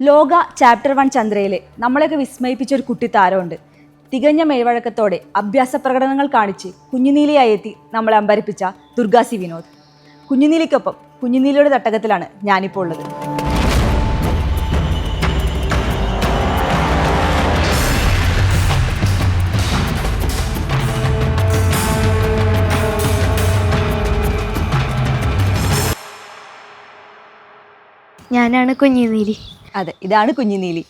ലോക ചാപ്റ്റർ 1 ചന്ദ്രയിലെ നമ്മളെയൊക്കെ വിസ്മയിപ്പിച്ച ഒരു കുട്ടി താരമുണ്ട്. തികഞ്ഞ മേൽവഴക്കത്തോടെ അഭ്യാസ പ്രകടനങ്ങൾ കാണിച്ച് കുഞ്ഞുനീലിയായി എത്തി നമ്മളെ അമ്പരിപ്പിച്ച ദുർഗാസി വിനോദ്. കുഞ്ഞുനീലിക്കൊപ്പം കുഞ്ഞുനീലിയുടെ തട്ടകത്തിലാണ് ഞാനിപ്പോൾ ഉള്ളത്. ഞാനാണ് കുഞ്ഞുനീലി. അതെ, ഇതാണ് കുഞ്ഞുനീലി.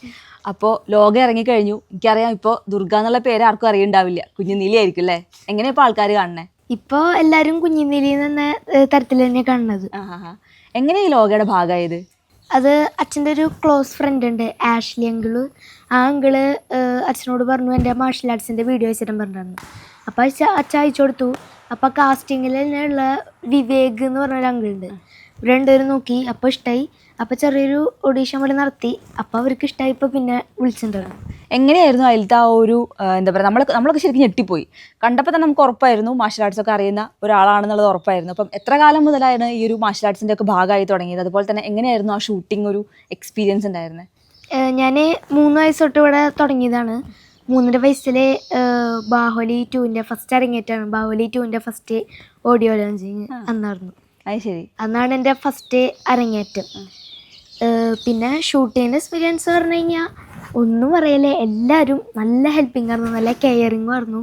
അപ്പോൾ ലോകം ഇറങ്ങിക്കഴിഞ്ഞു. എനിക്കറിയാം, ഇപ്പോൾ ദുർഗ എന്നുള്ള പേര് ആർക്കും അറിയണ്ടാവില്ല, കുഞ്ഞുനീലി ആയിരിക്കും അല്ലേ? എങ്ങനെയാ ഇപ്പോൾ ആൾക്കാർ കാണണേ? ഇപ്പോൾ എല്ലാവരും കുഞ്ഞുനീലി എന്ന തരത്തിൽ തന്നെ കാണുന്നത്. എങ്ങനെയാ ഈ ലോകയുടെ ഭാഗമായത്? അത് അച്ഛൻ്റെ ഒരു ക്ലോസ് ഫ്രണ്ട് ഉണ്ട്, ആഷ്ലി അങ്കിള്. ആ അങ്കിള് അച്ഛനോട് പറഞ്ഞു എൻ്റെ മാർഷൽ ആർട്സിൻ്റെ വീഡിയോ അയച്ചിട്ട് പറഞ്ഞിരുന്നു. അപ്പോൾ അച്ഛൻ അയച്ചു കൊടുത്തു. അപ്പോൾ കാസ്റ്റിങ്ങിൽ തന്നെയുള്ള വിവേക് എന്ന് പറഞ്ഞൊരു അങ്കിളുണ്ട്. രണ്ടുപേരും നോക്കി, അപ്പോൾ ഇഷ്ടമായി. അപ്പോൾ ചെറിയൊരു ഓഡീഷൻ പോലെ നടത്തി. അപ്പോൾ അവർക്ക് ഇഷ്ടമായി. ഇപ്പോൾ പിന്നെ വിളിച്ചിട്ടുണ്ടായിരുന്നു. എങ്ങനെയായിരുന്നു അതിലത്തെ ആ ഒരു എന്താ പറയുക, നമ്മളൊക്കെ ശരിക്കും ഞെട്ടിപ്പോയി. കണ്ടപ്പോൾ തന്നെ നമുക്ക് ഉറപ്പായിരുന്നു മാർഷൽ ആർട്സ് ഒക്കെ അറിയുന്ന ഒരാളാണെന്നുള്ളത് ഉറപ്പായിരുന്നു. അപ്പം എത്ര കാലം മുതലാണ് ഈ ഒരു മാർഷൽ ആർട്സിൻ്റെ ഒക്കെ ഭാഗമായി തുടങ്ങിയത്? അതുപോലെ തന്നെ എങ്ങനെയായിരുന്നു ആ ഷൂട്ടിംഗ് ഒരു എക്സ്പീരിയൻസ് ഉണ്ടായിരുന്നത്? ഞാൻ 3 വയസ്സ് തൊട്ട് ഇവിടെ തുടങ്ങിയതാണ്. 3 വയസ്സിൽ ബാഹുബലി 2ൻ്റെ ഫസ്റ്റ് അരങ്ങേറ്റാണ്. ബാഹുബലി 2ൻ്റെ ഫസ്റ്റ് ഓഡിയോ ലോഞ്ചിങ് അന്നായിരുന്നു. അത് ശരി, അന്നാണ് എൻ്റെ ഫസ്റ്റ് അരങ്ങേറ്റം. പിന്നെ ഷൂട്ടിങ്ങിൻ്റെ എക്സ്പീരിയൻസ് പറഞ്ഞു കഴിഞ്ഞാൽ ഒന്നും പറയല്ലേ, എല്ലാവരും നല്ല ഹെൽപ്പിംഗ് ആയിരുന്നു, നല്ല കെയറിങ് ആയിരുന്നു.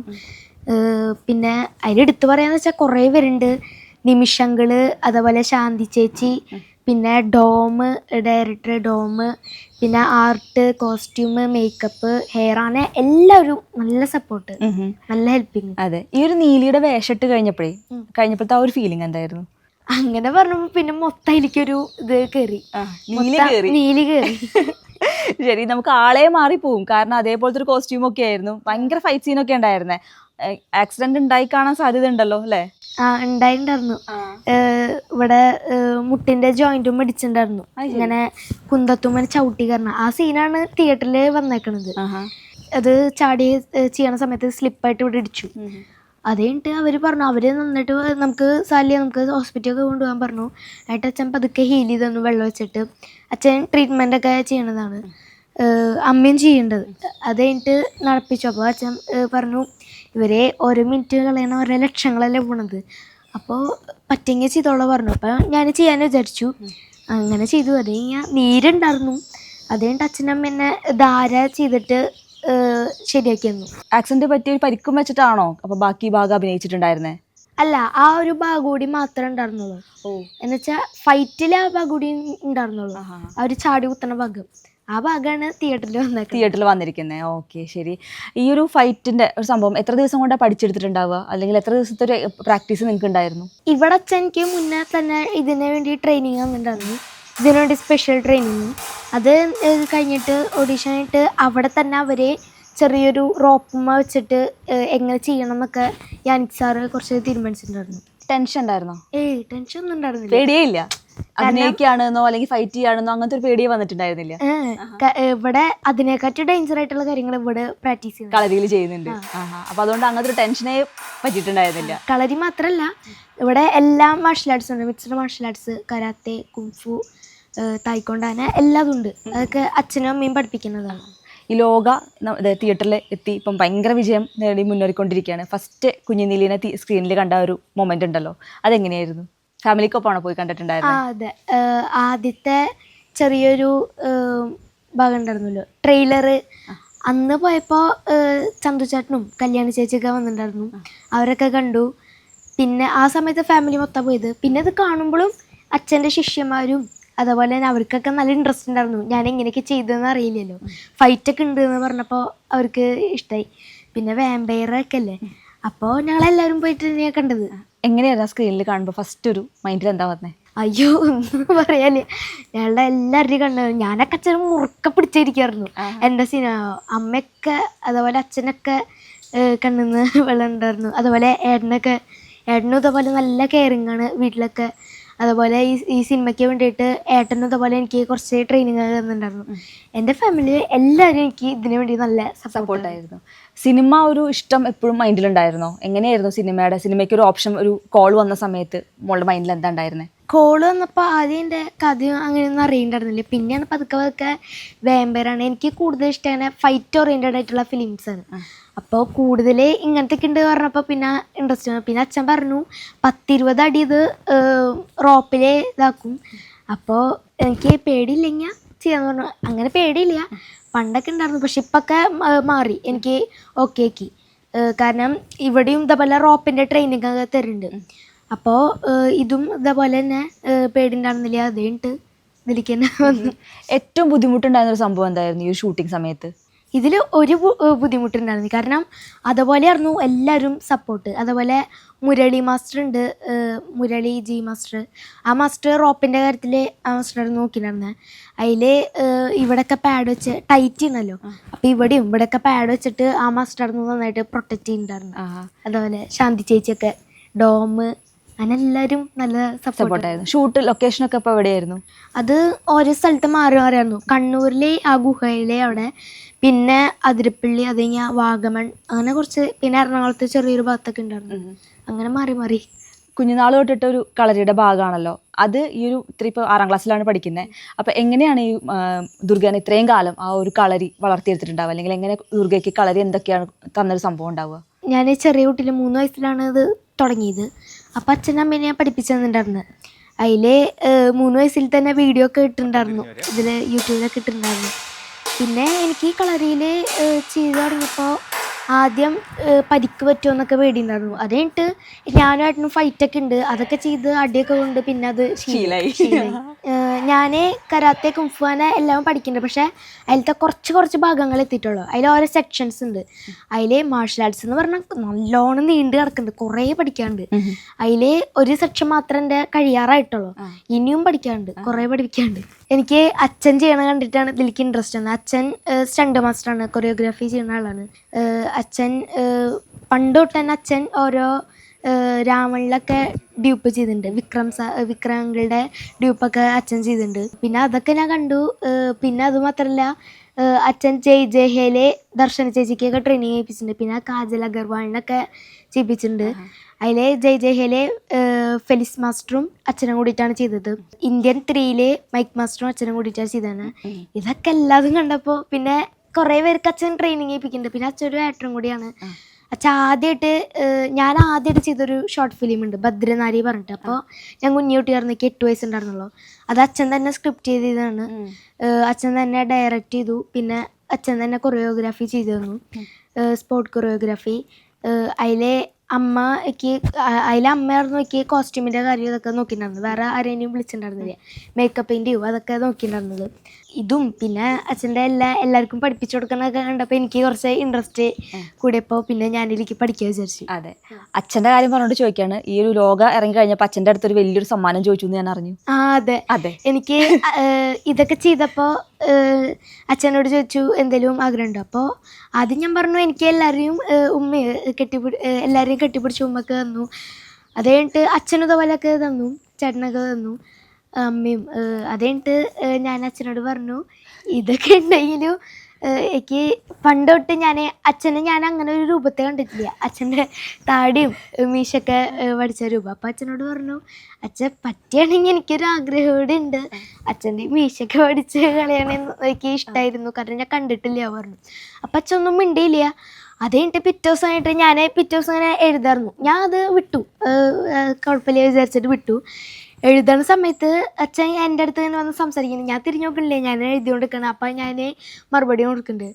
പിന്നെ അതിലെടുത്ത് പറയാന്ന് വെച്ചാൽ കുറേ പേരുണ്ട്. നിമിഷങ്ങള്, അതുപോലെ ശാന്തി ചേച്ചി, പിന്നെ ഡയറക്ടർ ഡോം, പിന്നെ ആർട്ട്, കോസ്റ്റ്യൂം, മേക്കപ്പ്, ഹെയർ, അങ്ങനെ എല്ലാവരും നല്ല സപ്പോർട്ട്, നല്ല ഹെൽപ്പിംഗ്. അതെ, ഈ ഒരു നീലിയുടെ വേഷിട്ട് കഴിഞ്ഞപ്പോഴത്തെ ആ ഒരു ഫീലിംഗ് എന്തായിരുന്നു? അങ്ങനെ പറഞ്ഞപ്പോൾ പിന്നെ മൊത്തം എനിക്കൊരു ഇത് കയറി, നീലി കയറി. ശരി, നമുക്ക് ആളെ മാറിപ്പോവും. കാരണം അതേപോലത്തെ ഒരു കോസ്റ്റ്യൂം ഒക്കെ ആയിരുന്നു. ഭയങ്കര ഫൈറ്റ് സീനൊക്കെ ഉണ്ടായിരുന്നേ. ആക്സിഡന്റ് ഉണ്ടായി കാണാൻ സാധ്യത ഉണ്ടല്ലോ അല്ലേ? ഉണ്ടായിരുന്നു. ഇവിടെ മുട്ടിന്റെ ജോയിന്റും ഇടിച്ചിട്ടുണ്ടായിരുന്നു. ഇങ്ങനെ കുന്തത്തുമ്മ ചവിട്ടി കാരണം ആ സീനാണ് തിയേറ്ററിൽ വന്നേക്കണത്. അത് ചാടി ചെയ്യണ സമയത്ത് സ്ലിപ്പായിട്ട് ഇവിടെ ഇടിച്ചു. അത് കഴിഞ്ഞിട്ട് അവർ പറഞ്ഞു, അവർ നന്നായിട്ട് നമുക്ക് ഹോസ്പിറ്റലൊക്കെ കൊണ്ടുപോകാൻ പറഞ്ഞു. ആയിട്ട് അച്ഛൻ പതുക്കെ ഹീൽ ചെയ്ത് തന്നു, വെള്ളം വെച്ചിട്ട്. അച്ഛൻ ട്രീറ്റ്മെൻ്റ് ഒക്കെ ചെയ്യണതാണ്, അമ്മയും ചെയ്യേണ്ടത്. അത് കഴിഞ്ഞിട്ട് നടപ്പിച്ചു. അപ്പോൾ അച്ഛൻ പറഞ്ഞു, ഇവരെ ഓരോ മിനിറ്റ് കളയണ ഓരോ ലക്ഷങ്ങളല്ലേ പോണത്, അപ്പോൾ പറ്റെങ്കിൽ ചെയ്തോളാം പറഞ്ഞു. അപ്പോൾ ഞാൻ ചെയ്യാൻ വിചാരിച്ചു, അങ്ങനെ ചെയ്തു. അത് കഴിഞ്ഞാൽ നീരുണ്ടായിരുന്നു. അത് കഴിഞ്ഞിട്ട് അച്ഛനമ്മ എന്നെ ധാര ചെയ്തിട്ട് ശരിയാക്കി തന്നു. ആക്സിഡന്റ് പറ്റിയ പരിക്കും വെച്ചിട്ടാണോ അപ്പൊ ബാക്കി ഭാഗം അഭിനയിച്ചിട്ടുണ്ടായിരുന്നേ? അല്ല, ആ ഒരു ഭാഗം കൂടി മാത്രമേ ഉണ്ടായിരുന്നുള്ളൂ. എന്നുവെച്ചാൽ ഫൈറ്റിൽ ആ ഭാഗം കൂടി ഉണ്ടായിരുന്നുള്ളൂ. ആ ഒരു ചാടി കുത്തണ ഭാഗം, ആ ഭാഗമാണ് തിയേറ്ററിൽ വന്നിരിക്കുന്നത്. ഓക്കെ, ശരി. ഈ ഒരു ഫൈറ്റിന്റെ ഒരു സംഭവം എത്ര ദിവസം കൊണ്ടാണ് പഠിച്ചെടുത്തിട്ടുണ്ടാവുക? അല്ലെങ്കിൽ എത്ര ദിവസത്തെ ഒരു പ്രാക്ടീസ് നിങ്ങൾക്ക് ഉണ്ടായിരുന്നു? ഇവിടെ അച്ഛൻ എനിക്ക് മുന്നേ തന്നെ ഇതിനു വേണ്ടി ട്രെയിനിങ് തന്നിട്ടുണ്ടായിരുന്നു. ഇതിനു വേണ്ടി സ്പെഷ്യൽ ട്രെയിനിങ്. അത് കഴിഞ്ഞിട്ട് ഓഡീഷൻ ആയിട്ട് അവിടെ തന്നെ അവരെ ചെറിയൊരു റോപ്പുമ്മ വെച്ചിട്ട് എങ്ങനെ ചെയ്യണം എന്നൊക്കെ യാനിക് സാറ് കുറച്ച് തീരുമാനിച്ചിട്ടുണ്ടായിരുന്നു. ടെൻഷൻ ഉണ്ടായിരുന്നോ? ടെൻഷൻ ഒന്നും ഉണ്ടായിരുന്നില്ല. പേടിയേ ഇല്ല? അഭിനയിക്കുകയാണെന്നോ അല്ലെങ്കിൽ ഫൈറ്റ് ചെയ്യാണെന്നോ അങ്ങനത്തെ ഒരു പേടിയെ വന്നിട്ടുണ്ടായിരുന്നില്ല? ഇവിടെ അതിനെക്കാട്ടി ഡേഞ്ചർ ആയിട്ടുള്ള കാര്യങ്ങൾ ഇവിടെ പ്രാക്ടീസ് ചെയ്യുന്നു, കളരിയിൽ ചെയ്യുന്നുണ്ട്. അപ്പൊ അതുകൊണ്ട് അങ്ങനത്തെ ഒരു ടെൻഷനെ പറ്റിയിട്ടുണ്ടായിരുന്നില്ല. കളരി മാത്രല്ല, ഇവിടെ എല്ലാ മാർഷൽ ആർട്സ് ഉണ്ട്. Mixed martial arts, karate, kung fu, taekwondo, അങ്ങനെ എല്ലാതും ഉണ്ട്. അതൊക്കെ അച്ഛനും അമ്മയും പഠിപ്പിക്കുന്നതാണ്. ഈ ലോക തിയേറ്ററിൽ എത്തി ഇപ്പം ഭയങ്കര വിജയം നേടി മുന്നേറിക്കൊണ്ടിരിക്കുകയാണ്. ഫസ്റ്റ് കുഞ്ഞുനീലിനെ സ്ക്രീനിൽ കണ്ട ഒരു മൊമെന്റ് ഉണ്ടല്ലോ, അതെങ്ങനെയായിരുന്നു? ഫാമിലിക്കൊപ്പമാണോ പോയി കണ്ടിട്ടുണ്ടായിരുന്നത്? അതെ, ആദ്യത്തെ ചെറിയൊരു ഭാഗം ഉണ്ടായിരുന്നല്ലോ, ട്രെയിലറ്. അന്ന് പോയപ്പോൾ ചന്തുചേട്ടനും കല്യാണി ചേച്ചിയൊക്കെ വന്നിട്ടുണ്ടായിരുന്നു. അവരൊക്കെ കണ്ടു. പിന്നെ ആ സമയത്ത് ഫാമിലി മൊത്തം പോയത്. പിന്നെ അത് കാണുമ്പോഴും അച്ഛൻ്റെ ശിഷ്യന്മാരും അതുപോലെ തന്നെ അവർക്കൊക്കെ നല്ല ഇൻട്രസ്റ്റ് ഉണ്ടായിരുന്നു. ഞാൻ എങ്ങനെയൊക്കെ ചെയ്തതെന്ന് അറിയില്ലല്ലോ. ഫൈറ്റൊക്കെ ഉണ്ട് എന്ന് പറഞ്ഞപ്പോൾ അവർക്ക് ഇഷ്ടമായി. പിന്നെ വാമ്പയറൊക്കെ അല്ലേ, അപ്പോൾ ഞങ്ങളെല്ലാവരും പോയിട്ട് ഞാൻ കണ്ടത്. എങ്ങനെയായിരുന്നു സ്ക്രീനിൽ കാണുമ്പോൾ ഫസ്റ്റ് ഒരു മൈൻഡിൽ എന്താ പറഞ്ഞത്? അയ്യോ, ഒന്നും പറയാല്ലേ, ഞങ്ങളുടെ എല്ലാവരുടെയും കണ്ടത്. ഞാനൊക്കെ അച്ഛനും മുറുക്കെ പിടിച്ചിരിക്കുമായിരുന്നു എൻ്റെ സീന. അമ്മയൊക്കെ അതുപോലെ അച്ഛനൊക്കെ കണ്ണിന്ന് വെള്ളം ഉണ്ടായിരുന്നു. അതുപോലെ ഏട്ടനും ഇതുപോലെ നല്ല കെയറിങ് ആണ് വീട്ടിലൊക്കെ. അതുപോലെ ഈ സിനിമയ്ക്ക് വേണ്ടിയിട്ട് ഏട്ടനും അതുപോലെ എനിക്ക് കുറച്ച് ട്രെയിനിങ് തന്നിട്ടുണ്ടായിരുന്നു. എൻ്റെ ഫാമിലി എല്ലാവരും എനിക്ക് ഇതിനു വേണ്ടി നല്ല സപ്പോർട്ടായിരുന്നു. സിനിമ ഒരു ഇഷ്ടം എപ്പോഴും മൈൻഡിലുണ്ടായിരുന്നോ? എങ്ങനെയായിരുന്നു സിനിമയ്ക്ക് ഒരു ഓപ്ഷൻ, ഒരു കോൾ വന്ന സമയത്ത് മോളുടെ മൈൻഡിൽ എന്താ ഉണ്ടായിരുന്നത്? കോള് വന്നപ്പോൾ ആദ്യം എൻ്റെ കഥയും അങ്ങനെയൊന്നും അറിയണ്ടായിരുന്നില്ല. പിന്നെയാണ് പതുക്കെ പതുക്കെ വേമ്പേറാണ്. എനിക്ക് കൂടുതൽ ഇഷ്ടം അങ്ങനെ ഫൈറ്റ് ഓറിയൻറ്റഡ് ആയിട്ടുള്ള ഫിലിംസാണ്. അപ്പോൾ കൂടുതൽ ഇങ്ങനത്തെയൊക്കെ ഉണ്ട് പറഞ്ഞപ്പോൾ പിന്നെ ഇൻട്രസ്റ്റ് ആണ്. പിന്നെ അച്ഛൻ പറഞ്ഞു 10-20 അടി ഇത് റോപ്പിൽ ഇതാക്കും. അപ്പോൾ എനിക്ക് പേടിയില്ലെങ്കിൽ ചെയ്യാന്ന് പറഞ്ഞു. അങ്ങനെ പേടിയില്ല, പണ്ടൊക്കെ ഉണ്ടായിരുന്നു. പക്ഷെ ഇപ്പൊക്കെ മാറി, എനിക്ക് ഓക്കെ ആക്കി. കാരണം ഇവിടെയും ഇതേപോലെ റോപ്പിൻ്റെ ട്രെയിനിങ് ഒക്കെ തരുന്നുണ്ട്. അപ്പോൾ ഇതും ഇതേപോലെ തന്നെ പേടിണ്ടായിരുന്നില്ല. അതുകഴിഞ്ഞിട്ട് ഇതിലേക്ക് തന്നെ വന്നു. ഏറ്റവും ബുദ്ധിമുട്ടുണ്ടായിരുന്ന ഒരു സംഭവം എന്തായിരുന്നു ഈ ഷൂട്ടിംഗ് സമയത്ത്? ഇതിൽ ഒരു ബുദ്ധിമുട്ടുണ്ടായിരുന്നു. കാരണം അതുപോലെയായിരുന്നു എല്ലാവരും സപ്പോർട്ട്. അതുപോലെ മുരളി മാസ്റ്റർ ഉണ്ട്, മുരളി ജി മാസ്റ്റർ. ആ മാസ്റ്റർ റോപ്പിൻ്റെ കാര്യത്തിൽ ആ മാസ്റ്റർ നോക്കിയിട്ടുണ്ടായിരുന്നത്. അതിൽ ഇവിടെയൊക്കെ പാഡ് വെച്ച് ടൈറ്റ് ചെയ്യണമല്ലോ, അപ്പോൾ ഇവിടെയും ഇവിടെയൊക്കെ പാഡ് വെച്ചിട്ട് ആ മാസ്റ്റർ നന്നായിട്ട് പ്രൊട്ടക്റ്റ് ചെയ്യുന്നുണ്ടായിരുന്നു. അതുപോലെ ശാന്തി ചേച്ചിയൊക്കെ, ഡോം, അങ്ങനെ എല്ലാവരും നല്ല സപ്പോർട്ടായിരുന്നു. ഷൂട്ട് ലൊക്കേഷനൊക്കെ ഇപ്പോൾ എവിടെയായിരുന്നു? അത് ഓരോ സ്ഥലത്ത് മാറി മാറിയായിരുന്നു. കണ്ണൂരിലെ ആ ഗുഹയിലെ അവിടെ, പിന്നെ അതിരപ്പള്ളി, അത് കഴിഞ്ഞാൽ വാഗമൺ, അങ്ങനെ കുറച്ച്, പിന്നെ എറണാകുളത്ത് ചെറിയൊരു ഭാഗത്തൊക്കെ ഉണ്ടായിരുന്നു. അങ്ങനെ മാറി മാറി. കുഞ്ഞുനാൾ തൊട്ടിട്ട് ഒരു കളരിയുടെ ഭാഗമാണല്ലോ അത്. ഈ ഒരു ഇപ്പോൾ 6ാം ക്ലാസ്സിലാണ് പഠിക്കുന്നത്. അപ്പോൾ എങ്ങനെയാണ് ഈ ദുർഗനെ ഇത്രയും കാലം ആ ഒരു കളരി വളർത്തിയെടുത്തിട്ടുണ്ടാവുക? അല്ലെങ്കിൽ എങ്ങനെ ദുർഗയ്ക്ക് കളരി എന്തൊക്കെയാണ് തന്നൊരു സംഭവം ഉണ്ടാവുക? ഞാൻ ചെറിയ കുട്ടിയിൽ 3 വയസ്സിലാണ് ഇത് തുടങ്ങിയത്. അപ്പം അച്ഛനും അമ്മേനെ ഞാൻ പഠിപ്പിച്ചു തന്നിട്ടുണ്ടായിരുന്നു. അതിൽ 3 വയസ്സിൽ തന്നെ വീഡിയോ ഒക്കെ ഇട്ടിട്ടുണ്ടായിരുന്നു, ഇതിൽ യൂട്യൂബിലൊക്കെ ഇട്ടിട്ടുണ്ടായിരുന്നു. പിന്നെ എനിക്ക് കളരിയിൽ ചെയ്ത് തുടങ്ങിയപ്പോൾ ആദ്യം പരിക്ക് പറ്റുമെന്നൊക്കെ പേടിയുണ്ടായിരുന്നു. അത് കഴിഞ്ഞിട്ട് ഞാനായിട്ടും ഫൈറ്റൊക്കെ ഉണ്ട്, അതൊക്കെ ചെയ്ത് അടിയൊക്കെ കൊണ്ട് പിന്നെ അത് ശീലമായി. ഞാൻ കരാത്തെ കുംഫുവാനെ എല്ലാം പഠിക്കുന്നുണ്ട്. പക്ഷേ അതിലത്തെ കുറച്ച് ഭാഗങ്ങൾ എത്തിയിട്ടുള്ളൂ. അതിൽ ഓരോ സെക്ഷൻസ് ഉണ്ട്. അതിൽ മാർഷൽ ആർട്സ് എന്ന് പറഞ്ഞാൽ നല്ലോണം നീണ്ടു കിടക്കുന്നുണ്ട്, കുറേ പഠിക്കാനുണ്ട്. അതിൽ ഒരു സെക്ഷൻ മാത്രം എൻ്റെ കഴിയാറായിട്ടുള്ളൂ, ഇനിയും പഠിക്കാനുണ്ട്, കുറേ പഠിക്കാനുണ്ട്. എനിക്ക് അച്ഛൻ ചെയ്യണ കണ്ടിട്ടാണ് ഇതിലേക്ക് ഇൻട്രസ്റ്റ് വന്നത്. അച്ഛൻ സ്റ്റണ്ട് മാസ്റ്ററാണ്, കൊറിയോഗ്രാഫി ചെയ്യുന്ന ആളാണ്. അച്ഛൻ പണ്ട് തൊട്ട് തന്നെ അച്ഛൻ ഓരോ രാവണിലൊക്കെ ഡ്യൂപ്പ് ചെയ്തിട്ടുണ്ട്. വിക്രങ്ങളുടെ ഡ്യൂപ്പൊക്കെ അച്ഛൻ ചെയ്തിട്ടുണ്ട്. പിന്നെ അതൊക്കെ ഞാൻ കണ്ടു. പിന്നെ അത് മാത്രമല്ല, അച്ഛൻ ജയ് ഹേലെ ദർശന ചേച്ചിക്കൊക്കെ ട്രെയിനിങ് ചെയ്യിപ്പിച്ചിട്ടുണ്ട്. പിന്നെ കാജൽ അഗർവാളിനൊക്കെ ചെയ്യിപ്പിച്ചിട്ടുണ്ട്. അതിൽ ജയ് ഹേലെ ഫെലിസ് മാസ്റ്ററും അച്ഛനും കൂടിയിട്ടാണ് ചെയ്തത്. ഇന്ത്യൻ 3 മൈക്ക് മാസ്റ്ററും അച്ഛനും കൂടിയിട്ടാണ് ചെയ്തതാണ്. ഇതൊക്കെ എല്ലാതും കണ്ടപ്പോൾ പിന്നെ കുറേ പേർക്ക് അച്ഛൻ ട്രെയിനിങ് ചെയ്യിപ്പിക്കുന്നുണ്ട്. പിന്നെ അച്ഛൻ ഒരു ആക്ടറും കൂടിയാണ്. അച്ഛൻ ഞാൻ ആദ്യമായിട്ട് ചെയ്തൊരു ഷോർട്ട് ഫിലിം ഉണ്ട്, ഭദ്രനാരി പറഞ്ഞിട്ട്. അപ്പോൾ ഞാൻ കുഞ്ഞുകുട്ടിയായിരുന്നു, എനിക്ക് 8 വയസ്സുണ്ടായിരുന്നുള്ളൂ. അത് അച്ഛൻ തന്നെ സ്ക്രിപ്റ്റ് ചെയ്തതാണ്, അച്ഛൻ തന്നെ ഡയറക്റ്റ് ചെയ്തു. പിന്നെ അച്ഛൻ തന്നെ കൊറിയോഗ്രാഫി ചെയ്തു തന്നു, സ്പോർട്ട് കൊറിയോഗ്രാഫി. അതിലെ അമ്മയായിരുന്നു എനിക്ക് കോസ്റ്റ്യൂമിൻ്റെ കാര്യം ഇതൊക്കെ നോക്കിയിട്ടുണ്ടായിരുന്നത്. വേറെ ആരെയും വിളിച്ചിട്ടുണ്ടായിരുന്നില്ല, മേക്കപ്പിൻ്റെയും അതൊക്കെ നോക്കിയിട്ടുണ്ടായിരുന്നത്. ഇതും പിന്നെ അച്ഛൻ്റെ എല്ലാവർക്കും പഠിപ്പിച്ചു കൊടുക്കണമൊക്കെ കണ്ടപ്പോൾ എനിക്ക് കുറച്ച് ഇൻട്രസ്റ്റ് കൂടിയപ്പോൾ പിന്നെ ഞാനിലേക്ക് പഠിക്കാൻ വിചാരിച്ചു. അതെ, അച്ഛൻ്റെ കാര്യം പറഞ്ഞോണ്ട് ചോദിക്കുകയാണ്. ഈ ഒരു ലോകം ഇറങ്ങി കഴിഞ്ഞപ്പോൾ അച്ഛൻ്റെ അടുത്തൊരു വലിയൊരു സമ്മാനം ചോദിച്ചു എന്ന് ഞാൻ അറിഞ്ഞു. അതെ. എനിക്ക് ഇതൊക്കെ ചെയ്തപ്പോൾ അച്ഛനോട് ചോദിച്ചു എന്തെങ്കിലും ആഗ്രഹമുണ്ടോ. അപ്പോൾ ആദ്യം ഞാൻ പറഞ്ഞു എനിക്ക് എല്ലാവരെയും എല്ലാവരെയും കെട്ടിപ്പിടിച്ച് ഉമ്മക്ക് തന്നു. അത് കഴിഞ്ഞിട്ട് അച്ഛനും ഇതുപോലെയൊക്കെ തന്നു, ചേട്ടനൊക്കെ തന്നു, അമ്മയും. അത് കഴിഞ്ഞിട്ട് ഞാൻ അച്ഛനോട് പറഞ്ഞു ഇതൊക്കെ ഉണ്ടെങ്കിലും എനിക്ക് പണ്ട് തൊട്ട് അച്ഛനെ ഞാൻ അങ്ങനെ ഒരു രൂപത്തെ കണ്ടിട്ടില്ല. അച്ഛൻ്റെ താടിയും മീശൊക്കെ പഠിച്ച രൂപം. അപ്പോൾ അച്ഛനോട് പറഞ്ഞു അച്ഛൻ പറ്റുകയാണെങ്കിൽ എനിക്കൊരു ആഗ്രഹം കൂടെ ഉണ്ട്, അച്ഛൻ്റെ മീശൊക്കെ പഠിച്ച് കളയണമെന്ന് എനിക്ക് ഇഷ്ടമായിരുന്നു, കാരണം ഞാൻ കണ്ടിട്ടില്ല പറഞ്ഞു. അപ്പം അച്ഛൻ ഒന്നും മിണ്ടിയില്ല. അത് കഴിഞ്ഞിട്ട് പിറ്റേ ദിവസം അങ്ങനെ എഴുതായിരുന്നു. ഞാൻ അത് വിട്ടു, കുഴപ്പമില്ല വിചാരിച്ചിട്ട് വിട്ടു. എഴുതുന്ന സമയത്ത് അച്ഛൻ എൻ്റെ അടുത്ത് ഇങ്ങനെ വന്ന് സംസാരിക്കുന്നു. ഞാൻ തിരിഞ്ഞു നോക്കണില്ലേ, ഞാൻ എഴുതിക്കൊണ്ടിരിക്കണം. അപ്പം ഞാൻ മറുപടി കൊടുക്കുന്നുണ്ട്.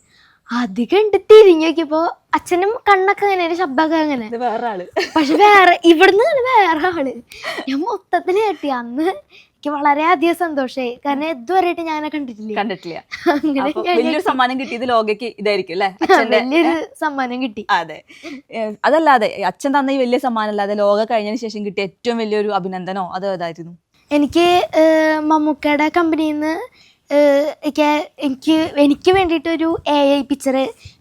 അത് കണ്ട് തിരിഞ്ഞു നോക്കിയപ്പോൾ അച്ഛനും കണ്ണൊക്കെ അങ്ങനെ, ഒരു ശബ്ദമൊക്കെ അങ്ങനെ, പക്ഷെ ഇവിടുന്ന് വേറെ ആള്. ഞാൻ മൊത്തത്തിൽ കേട്ടി. അന്ന് എനിക്ക് വളരെയധികം സന്തോഷമായി, കാരണം ഇതുവരെയായിട്ട് ഞാൻ കണ്ടിട്ടില്ല. അങ്ങനെ വലിയൊരു സമ്മാനം കിട്ടിയത് ലോകയ്ക്ക് ഇതായിരിക്കും അല്ലേ? വലിയൊരു സമ്മാനം കിട്ടി. അതെ, അതല്ലാതെ അച്ഛൻ തന്ന ഈ വലിയ സമ്മാനം അല്ലാതെ ലോക കഴിഞ്ഞതിന് ശേഷം കിട്ടിയ ഏറ്റവും വലിയൊരു അഭിനന്ദനോ അത് ഏതായിരുന്നു? എനിക്ക് മമ്മൂക്കയുടെ കമ്പനിയിൽ നിന്ന് എനിക്ക് വേണ്ടിയിട്ടൊരു AI പിക്ചർ,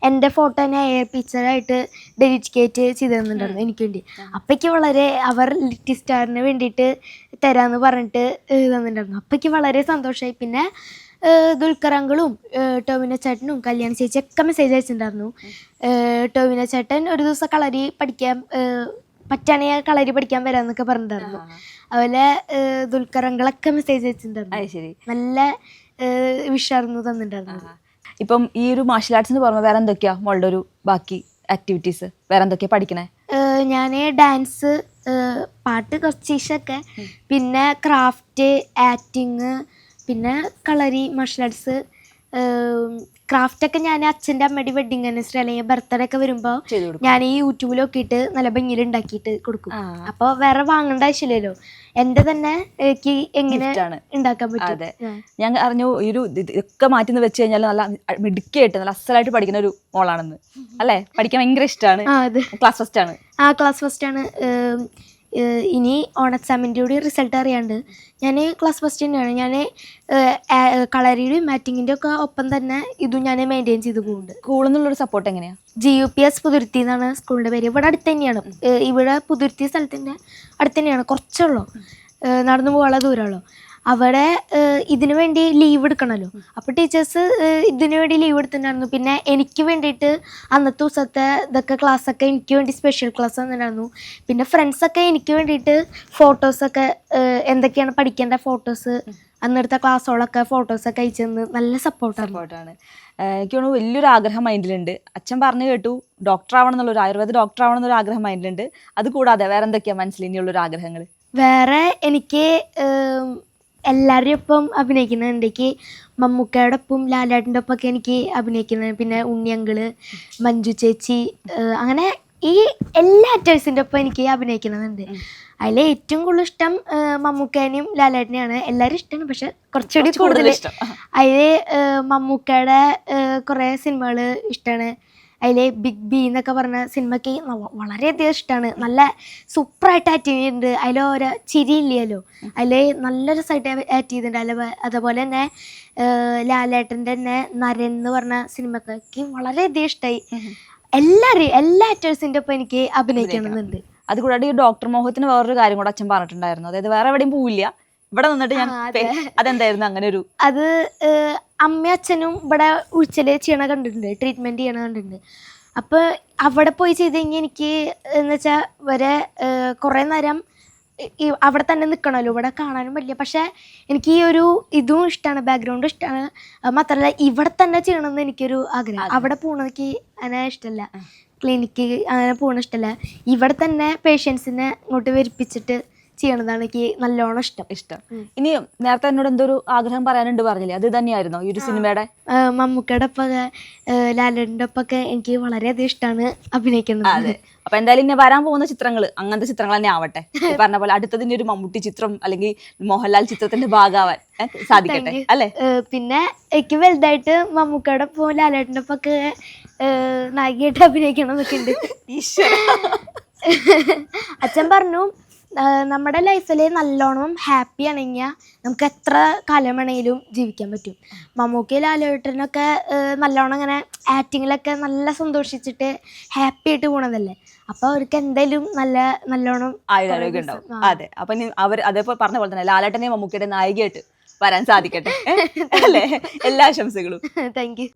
എൻ്റെ ഫോട്ടോ തന്നെ AI പിക്ചറായിട്ട് ഡെഡിക്കേറ്റ് ചെയ്ത് തന്നിട്ടുണ്ടായിരുന്നു എനിക്ക് വേണ്ടി. അപ്പോഴേക്ക് വളരെ അവർ ലിറ്റി സ്റ്റാറിന് വേണ്ടിയിട്ട് തരാമെന്ന് പറഞ്ഞിട്ട് തന്നിട്ടുണ്ടായിരുന്നു. അപ്പോഴേക്ക് വളരെ സന്തോഷമായി. പിന്നെ ദുൽഖർ അങ്കിളും ടോവിനോ ചേട്ടനും കല്യാണ ചേച്ചിയൊക്കെ മെസ്സേജ് അയച്ചിട്ടുണ്ടായിരുന്നു. ടോവിനോ ചേട്ടൻ ഒരു ദിവസം കളരി പഠിക്കാൻ പറ്റാണെങ്കിൽ കളരി പഠിക്കാൻ വരാന്നൊക്കെ പറഞ്ഞിട്ടുണ്ടായിരുന്നു. അതുപോലെ ദുൽഖറങ്ങളൊക്കെ മെസ്സേജ് വെച്ചിട്ടുണ്ടായിരുന്നു. ശരി, നല്ല വിഷായിരുന്നു തന്നിട്ടുണ്ടായിരുന്നു. ഇപ്പം ഈ ഒരു മാർഷൽ ആർട്സിന് പുറമെ വേറെ എന്തൊക്കെയാ മോളുടെ ഒരു ബാക്കി ആക്ടിവിറ്റീസ്? വേറെ എന്തൊക്കെയാ പഠിക്കണേ? ഞാൻ ഡാൻസ്, പാട്ട് കുറച്ചൊക്കെ, പിന്നെ ക്രാഫ്റ്റ്, ആക്ടിങ്, പിന്നെ കളരി, മാർഷൽ ആർട്സ്. ക്രാഫ്റ്റൊക്കെ ഞാൻ അച്ഛൻ്റെ അമ്മയുടെ വെഡിങ് ആനിവേഴ്സറി അല്ലെങ്കിൽ ബർത്ത്ഡേ ഒക്കെ വരുമ്പോൾ ഞാൻ ഈ യൂട്യൂബിൽ നോക്കിയിട്ട് നല്ല ഭംഗിയിൽ ഉണ്ടാക്കിയിട്ട് കൊടുക്കും. അപ്പോൾ വേറെ വാങ്ങേണ്ട ആവശ്യമില്ലല്ലോ, എൻ്റെ തന്നെ എനിക്ക് എങ്ങനെ ഉണ്ടാക്കാൻ പറ്റും. ഞാൻ അറിഞ്ഞു ഈ ഒരു ഇതൊക്കെ മാറ്റി വെച്ച് കഴിഞ്ഞാൽ നല്ല മിടുക്കിയായിട്ട് നല്ല അസലായിട്ട് പഠിക്കുന്ന ഒരു മോളാണെന്ന് അല്ലേ? പഠിക്കാൻ ഭയങ്കര ഇഷ്ടമാണ്. ക്ലാസ് ഫസ്റ്റ് ആണ്. ക്ലാസ് ഫസ്റ്റ് ആണ്. ഇനി ഓൺ എക്സാമിൻ്റെ കൂടി റിസൾട്ട് അറിയാണ്ട് ഞാൻ ക്ലാസ് ഫസ്റ്റ് തന്നെയാണ്. ഞാൻ കളരിയുടെയും മാറ്റിങ്ങിൻ്റെ ഒക്കെ ഒപ്പം തന്നെ ഇതും ഞാൻ മെയിൻറ്റെയിൻ ചെയ്ത് പോകുന്നുണ്ട്. സ്കൂളിൽ നിന്നുള്ളൊരു സപ്പോർട്ട് എങ്ങനെയാണ്? GUPS പുതുരുത്തി എന്നാണ് സ്കൂളിൻ്റെ പേര്. ഇവിടെ അടുത്ത് തന്നെയാണ്. ഇവിടെ പുതുരുത്തി സ്ഥലത്തിൻ്റെ അടുത്ത് തന്നെയാണ്. കുറച്ചുള്ളൂ, നടന്നു പോകാനുള്ള ദൂരമുള്ളൂ. അവിടെ ഇതിനു വേണ്ടി ലീവ് എടുക്കണമല്ലോ. അപ്പോൾ ടീച്ചേഴ്സ് ഇതിനു വേണ്ടി ലീവ് എടുത്തിട്ടുണ്ടായിരുന്നു. പിന്നെ എനിക്ക് വേണ്ടിയിട്ട് അന്നത്തെ ദിവസത്തെ ഇതൊക്കെ ക്ലാസ്സൊക്കെ എനിക്ക് വേണ്ടി സ്പെഷ്യൽ ക്ലാസ് തന്നിട്ടുണ്ടായിരുന്നു. പിന്നെ ഫ്രണ്ട്സൊക്കെ എനിക്ക് വേണ്ടിയിട്ട് ഫോട്ടോസൊക്കെ, എന്തൊക്കെയാണ് പഠിക്കേണ്ട ഫോട്ടോസ്, അന്നെടുത്ത ക്ലാസ്സുകളൊക്കെ ഫോട്ടോസൊക്കെ അയച്ചു തന്ന് നല്ല സപ്പോർട്ടാണ്. എനിക്ക് തോന്നുന്നു വലിയൊരു ആഗ്രഹം മൈൻഡിലുണ്ട്. അച്ഛൻ പറഞ്ഞു കേട്ടു ഡോക്ടർ ആവണം എന്നുള്ളൊരു, ആയുർവേദ ഡോക്ടർ ആവണം എന്നൊരു ആഗ്രഹം മൈൻഡിലുണ്ട്. അത് കൂടാതെ വേറെ എന്തൊക്കെയാണ് മനസ്സിൽ ഇനിയുള്ളൊരു ആഗ്രഹങ്ങൾ? വേറെ എനിക്ക് എല്ലാവരുടെയും ഒപ്പം അഭിനയിക്കുന്നുണ്ട്. എനിക്ക് മമ്മൂക്കയുടെ ഒപ്പം ലാലേട്ടൻ്റെ ഒപ്പമൊക്കെ എനിക്ക് അഭിനയിക്കുന്നത്. പിന്നെ ഉണ്ണിയങ്കിള്, മഞ്ജു ചേച്ചി, അങ്ങനെ ഈ എല്ലാ ആക്ടേഴ്സിൻ്റെ ഒപ്പം എനിക്ക് അഭിനയിക്കുന്നുണ്ട്. അതിൽ ഏറ്റവും കൂടുതൽ ഇഷ്ടം മമ്മൂക്കേനെയും ലാലേട്ടനെയാണ്. എല്ലാവരും ഇഷ്ടമാണ്, പക്ഷെ കുറച്ചുകൂടി കൂടുതൽ അതിൽ മമ്മൂക്കയുടെ കുറേ സിനിമകൾ ഇഷ്ടമാണ്. അതിൽ ബിഗ് ബി എന്നൊക്കെ പറഞ്ഞ സിനിമയ്ക്ക് വളരെയധികം ഇഷ്ടമാണ്. നല്ല സൂപ്പറായിട്ട് ആക്ട് ചെയ്യുന്നുണ്ട്. അതിൽ ഓരോ ചിരി ഇല്ലല്ലോ, അതിൽ നല്ല രസമായിട്ട് ആക്ട് ചെയ്തിട്ടുണ്ട്. അതുപോലെ തന്നെ ലാലേട്ടൻ്റെ തന്നെ നരൻ എന്ന് പറഞ്ഞ സിനിമയ്ക്ക് വളരെയധികം ഇഷ്ടമായി. എല്ലാ ആക്ടേഴ്സിൻ്റെ ഒപ്പം എനിക്ക് അഭിനയിക്കണമെന്നുണ്ട്. അതുകൂടാതെ ഈ ഡോക്ടർ മോഹത്തിന് വേറൊരു കാര്യം കൂടെ അച്ഛൻ പറഞ്ഞിട്ടുണ്ടായിരുന്നു. അതായത് വേറെ എവിടെയും പോവില്ല, ഇവിടെ നിന്നിട്ട് ഞാൻ, അതെന്തായിരുന്നു അങ്ങനെ ഒരു? അത് അമ്മയും അച്ഛനും ഇവിടെ ഉഴിച്ചിൽ ചെയ്യണ കണ്ടിട്ടുണ്ട്, ട്രീറ്റ്മെൻറ്റ് ചെയ്യണ കണ്ടിട്ടുണ്ട്. അപ്പോൾ അവിടെ പോയി ചെയ്ത് കഴിഞ്ഞാൽ എനിക്ക് എന്ന് വെച്ചാൽ വരെ കുറേ നേരം അവിടെ തന്നെ നിൽക്കണമല്ലോ, ഇവിടെ കാണാനും പറ്റില്ല. പക്ഷേ എനിക്ക് ഈ ഒരു ഇതും ഇഷ്ടമാണ്, ബാക്ക്ഗ്രൗണ്ടും ഇഷ്ടമാണ്. മാത്രമല്ല ഇവിടെ തന്നെ ചെയ്യണമെന്ന് എനിക്കൊരു ആഗ്രഹം. അവിടെ പോകണമെനിക്ക് അങ്ങനെ ഇഷ്ടമല്ല, ക്ലിനിക്ക് അങ്ങനെ പോകണ ഇഷ്ടമല്ല. ഇവിടെ തന്നെ പേഷ്യൻസിനെ ഇങ്ങോട്ട് വരിപ്പിച്ചിട്ട് ചെയ്യണതാണ് എനിക്ക് നല്ലോണം ഇഷ്ടം. ഇനി നേരത്തെ എന്നോട് എന്തൊരു ആഗ്രഹം പറയാനുണ്ട് പറഞ്ഞില്ലേ, അത് തന്നെയായിരുന്നോ ഈ ഒരു സിനിമയുടെ? മമ്മൂക്കയുടെ ഒപ്പൊക്കെ ലാലേട്ടൻ്റെ ഒപ്പൊക്കെ എനിക്ക് വളരെയധികം ഇഷ്ടമാണ് അഭിനയിക്കുന്നത്. അപ്പൊ എന്തായാലും ഇനി വരാൻ പോകുന്ന ചിത്രങ്ങൾ അങ്ങനത്തെ ചിത്രങ്ങൾ തന്നെ ആവട്ടെ. പറഞ്ഞ പോലെ അടുത്തതിന്റെ ഒരു മമ്മൂട്ടി ചിത്രം അല്ലെങ്കിൽ മോഹൻലാൽ ചിത്രത്തിന്റെ ഭാഗമാവാൻ സാധിക്കട്ടെ അല്ലേ? പിന്നെ എനിക്ക് വലുതായിട്ട് മമ്മൂക്കയുടെ ഒപ്പം ലാലേട്ടൻ്റെ ഒപ്പൊക്കെ നായികയായിട്ട് അഭിനയിക്കണം എന്നൊക്കെ ഉണ്ട്. അച്ഛൻ പറഞ്ഞു നമ്മുടെ ലൈഫിൽ നല്ലോണം ഹാപ്പി ആണെങ്കിൽ നമുക്ക് എത്ര കാലം വേണമെങ്കിലും ജീവിക്കാൻ പറ്റും. മമ്മൂക്ക ലാലേട്ടനൊക്കെ നല്ലോണം ഇങ്ങനെ ആക്ടിങ്ങിലൊക്കെ നല്ല സന്തോഷിച്ചിട്ട് ഹാപ്പി ആയിട്ട് പോകണതല്ലേ. അപ്പോൾ അവർക്ക് എന്തായാലും നല്ലോണം ആയുരാരോഗ്യം ഉണ്ടാവും. അതെ, അപ്പൊ അവർ അതേപോലെ പറഞ്ഞ പോലെ തന്നെ ലാലേട്ടനെ മമ്മൂക്കയുടെ നായികയായിട്ട് വരാൻ സാധിക്കട്ടെ അല്ലേ? എല്ലാ ആശംസകളും. Thank you.